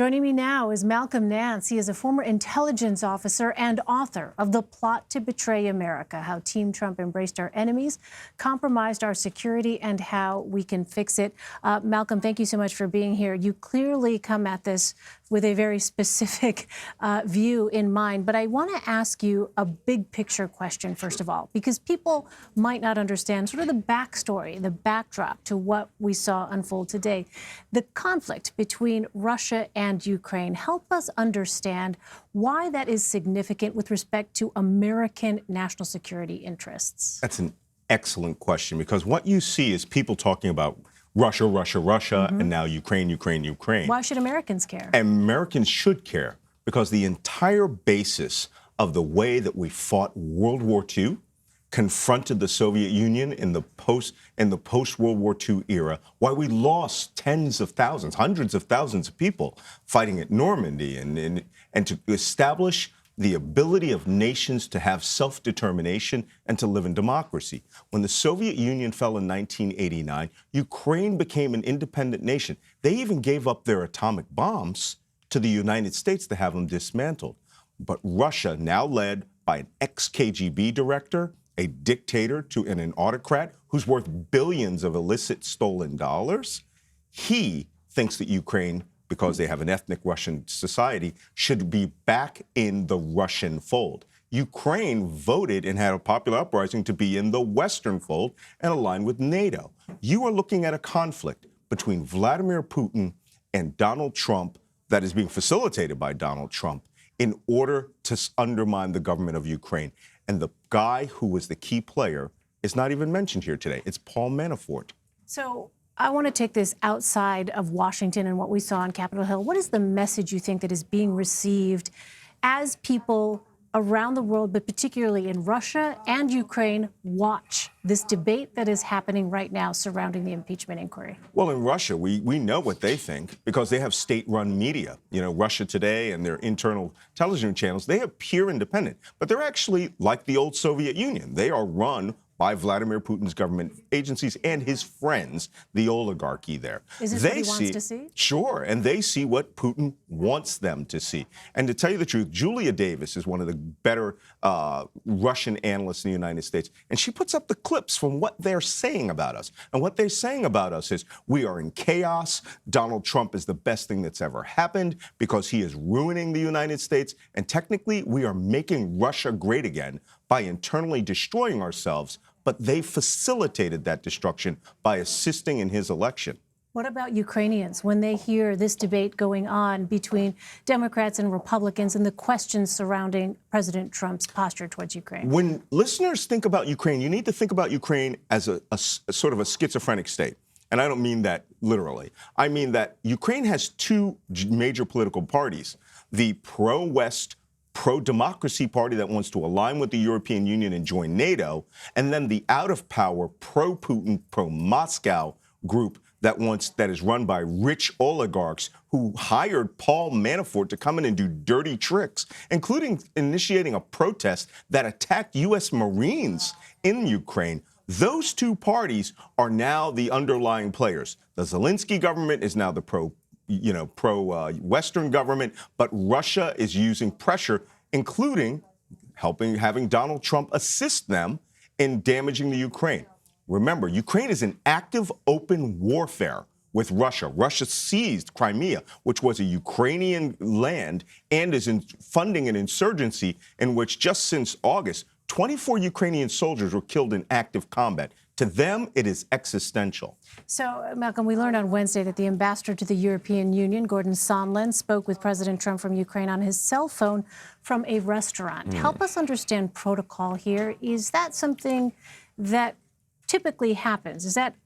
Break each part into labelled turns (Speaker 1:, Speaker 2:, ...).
Speaker 1: Joining me now is Malcolm Nance. He is a former intelligence officer and author of The Plot to Betray America: How Team Trump Embraced Our Enemies, Compromised Our Security, and How We Can Fix It. Malcolm, thank you so much for being here. You clearly come at this with a very specific view in mind. But I want to ask you a big picture question, first of all, because people might not understand sort of the backstory, the backdrop to what we saw unfold today. The conflict between Russia and Ukraine. Help us understand why that is significant with respect to American national security interests.
Speaker 2: That's an excellent question, because what you see is people talking about Russia, Russia, Russia, and now Ukraine, Ukraine, Ukraine.
Speaker 1: Why should Americans care?
Speaker 2: Americans should care, because the entire basis of the way that we fought World War II, confronted the Soviet Union in the post-World War II era, why we lost tens of thousands, hundreds of thousands of people fighting at Normandy, and to establish the ability of nations to have self-determination and to live in democracy. When the Soviet Union fell in 1989, Ukraine became an independent nation. They even gave up their atomic bombs to the United States to have them dismantled. But Russia, now led by an ex-KGB director, a dictator and an autocrat who's worth billions of illicit stolen dollars, he thinks that Ukraine, because they have an ethnic Russian society, should be back in the Russian fold. Ukraine voted and had a popular uprising to be in the Western fold and align with NATO. You are looking at a conflict between Vladimir Putin and Donald Trump that is being facilitated by Donald Trump in order to undermine the government of Ukraine. And the guy who was the key player is not even mentioned here today. It's Paul Manafort.
Speaker 1: So I want to take this outside of Washington and what we saw on Capitol Hill. What is the message you think that is being received as people around the world, but particularly in Russia and Ukraine, watch this debate that is happening right now surrounding the impeachment inquiry?
Speaker 2: Well, in Russia, we know what they think, because they have state-run media. You know, Russia Today and their internal television channels, they appear independent, but they're actually like the old Soviet Union. They are run by Vladimir Putin's government agencies and his friends, the oligarchy there.
Speaker 1: Is this what he wants to see?
Speaker 2: Sure, and they see what Putin wants them to see. And to tell you the truth, Julia Davis is one of the better Russian analysts in the United States, and she puts up the clips from what they're saying about us. And what they're saying about us is, we are in chaos. Donald Trump is the best thing that's ever happened because he is ruining the United States. And technically, we are making Russia great again by internally destroying ourselves, but they facilitated that destruction by assisting in his election.
Speaker 1: What about Ukrainians when they hear this debate going on between Democrats and Republicans and the questions surrounding President Trump's posture towards Ukraine?
Speaker 2: When listeners think about Ukraine, you need to think about Ukraine as a sort of a schizophrenic state. And I don't mean that literally. I mean that Ukraine has two major political parties: the pro-West, pro-democracy party that wants to align with the European Union and join NATO, and then the out-of-power, pro-Putin, pro-Moscow group that is run by rich oligarchs who hired Paul Manafort to come in and do dirty tricks, including initiating a protest that attacked U.S. Marines in Ukraine. Those two parties are now the underlying players. The Zelensky government is now the pro-Western government, but Russia is using pressure, including having Donald Trump assist them in damaging the Ukraine. Remember, Ukraine is in active open warfare with Russia. Russia seized Crimea, which was a Ukrainian land, and is funding an insurgency in which, just since August, 24 Ukrainian soldiers were killed in active combat. To them, it is existential.
Speaker 1: So, Malcolm, we learned on Wednesday that the ambassador to the European Union, Gordon Sondland, spoke with President Trump from Ukraine on his cell phone from a restaurant. Help us understand protocol here. Is that something that typically happens? Is that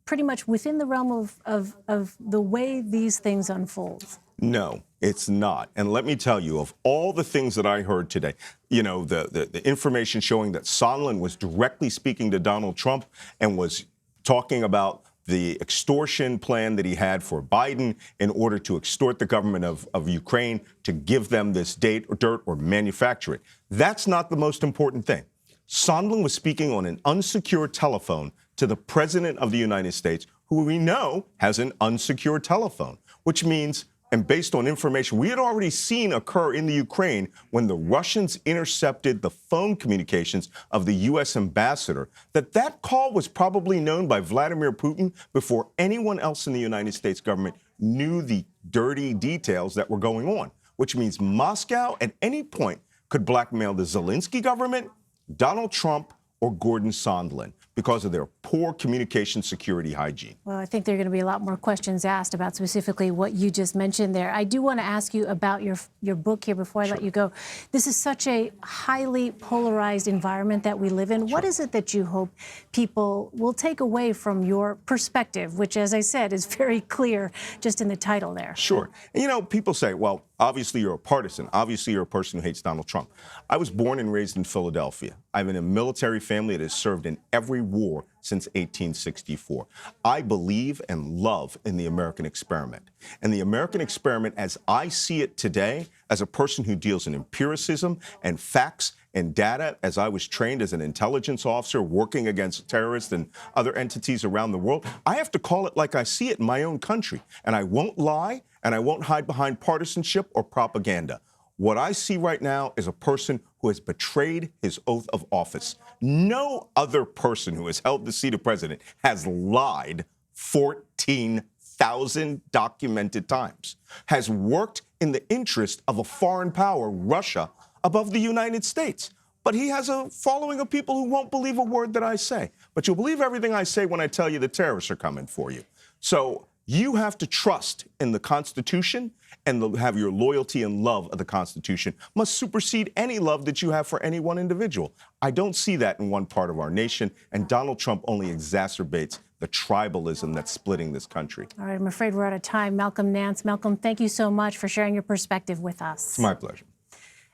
Speaker 1: pretty much within the realm of the way these things unfold?
Speaker 2: No, it's not. And let me tell you, of all the things that I heard today, you know, the information showing that Sondland was directly speaking to Donald Trump and was talking about the extortion plan that he had for Biden in order to extort the government of Ukraine to give them this dirt or manufacture it. That's not the most important thing. Sondland was speaking on an unsecured telephone to the President of the United States, who we know has an unsecured telephone, which means and based on information we had already seen occur in the Ukraine when the Russians intercepted the phone communications of the U.S. ambassador, that call was probably known by Vladimir Putin before anyone else in the United States government knew the dirty details that were going on, which means Moscow at any point could blackmail the Zelensky government, Donald Trump, or Gordon Sondland because of their poor communication security hygiene.
Speaker 1: Well, I think there are going to be a lot more questions asked about specifically what you just mentioned there. I do want to ask you about your book here before I let you go. This is such a highly polarized environment that we live in. What is it that you hope people will take away from your perspective, which, as I said, is very clear just in the title there?
Speaker 2: Sure. And, you know, people say, well, obviously you're a partisan. Obviously you're a person who hates Donald Trump. I was born and raised in Philadelphia. I'm in a military family that has served in every war since 1864. I believe and love in the American experiment. And the American experiment, as I see it today, as a person who deals in empiricism and facts and data, as I was trained as an intelligence officer working against terrorists and other entities around the world, I have to call it like I see it in my own country. And I won't lie, and I won't hide behind partisanship or propaganda. What I see right now is a person who has betrayed his oath of office. No other person who has held the seat of president has lied 14,000 documented times, has worked in the interest of a foreign power, Russia, above the United States. But he has a following of people who won't believe a word that I say. But you'll believe everything I say when I tell you the terrorists are coming for you. So you have to trust in the Constitution, and have your loyalty and love of the Constitution must supersede any love that you have for any one individual. I don't see that in one part of our nation, and Donald Trump only exacerbates the tribalism that's splitting this country.
Speaker 1: All right, I'm afraid we're out of time. Malcolm Nance. Malcolm, thank you so much for sharing your perspective with us.
Speaker 2: It's my pleasure.